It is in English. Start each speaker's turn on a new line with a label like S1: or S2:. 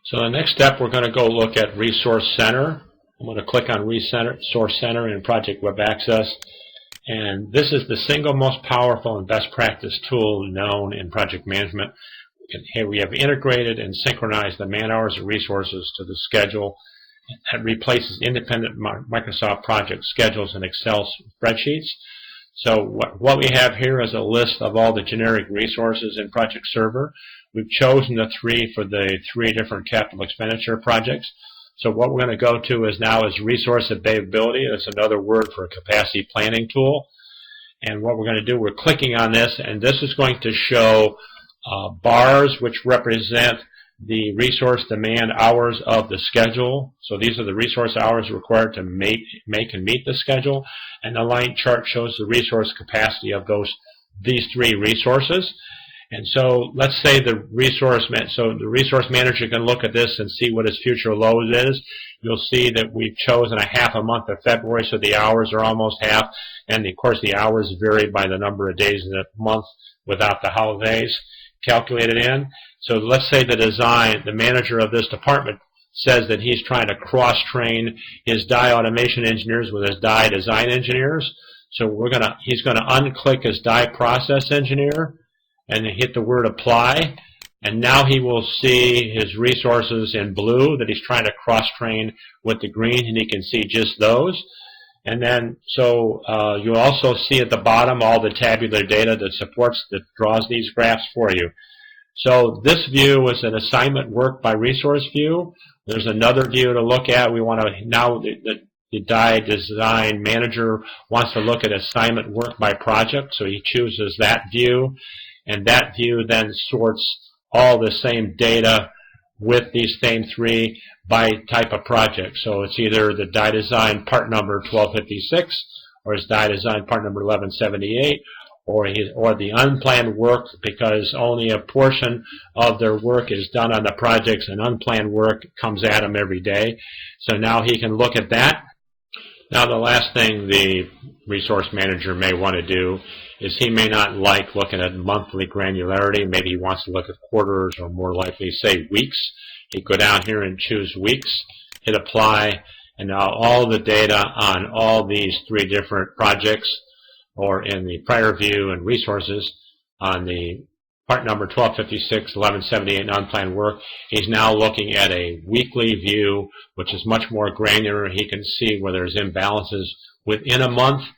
S1: So the next step, we're going to go look at Resource Center. I'm going to click on Resource Center in Project Web Access. And this is the single most powerful and best practice tool known in project management. Here we have integrated and synchronized the man-hours and resources to the schedule. That replaces independent Microsoft project schedules and Excel spreadsheets. So what we have here is a list of all the generic resources in Project Server. We've chosen the three for the three different capital expenditure projects. So what we're going to go to is now is resource availability. That's another word for a capacity planning tool. And what we're going to do, we're clicking on this, and this is going to show bars which represent the resource demand hours of the schedule. So these are the resource hours required to make and meet the schedule. And the line chart shows the resource capacity of these three resources. And so let's say the resource manager can look at this and see what his future load is. You'll see that we've chosen a half a month of February, so the hours are almost half. And of course the hours vary by the number of days in the month without the holidays calculated in. So let's say the manager of this department says that he's trying to cross-train his die automation engineers with his die design engineers. So he's going to unclick his die process engineer and hit the word apply. And now he will see his resources in blue that he's trying to cross-train with the green, and he can see just those. And then, you'll also see at the bottom all the tabular data that draws these graphs for you. So this view is an assignment work by resource view. There's another view to look at. We want to, now the die design manager wants to look at assignment work by project, so he chooses that view. And that view then sorts all the same data with these same three by type of project. So it's either the die design part number 1256, or it's die design part number 1178, or the unplanned work, because only a portion of their work is done on the projects, and unplanned work comes at him every day. So now he can look at that. Now the last thing the resource manager may want to do is he may not like looking at monthly granularity. Maybe he wants to look at quarters, or more likely say weeks. He'd go down here and choose weeks, hit apply, and now all the data on all these three different projects, or in the prior view and resources on the part number 1256, 1178, and unplanned work, he's now looking at a weekly view, which is much more granular. He can see where there's imbalances within a month,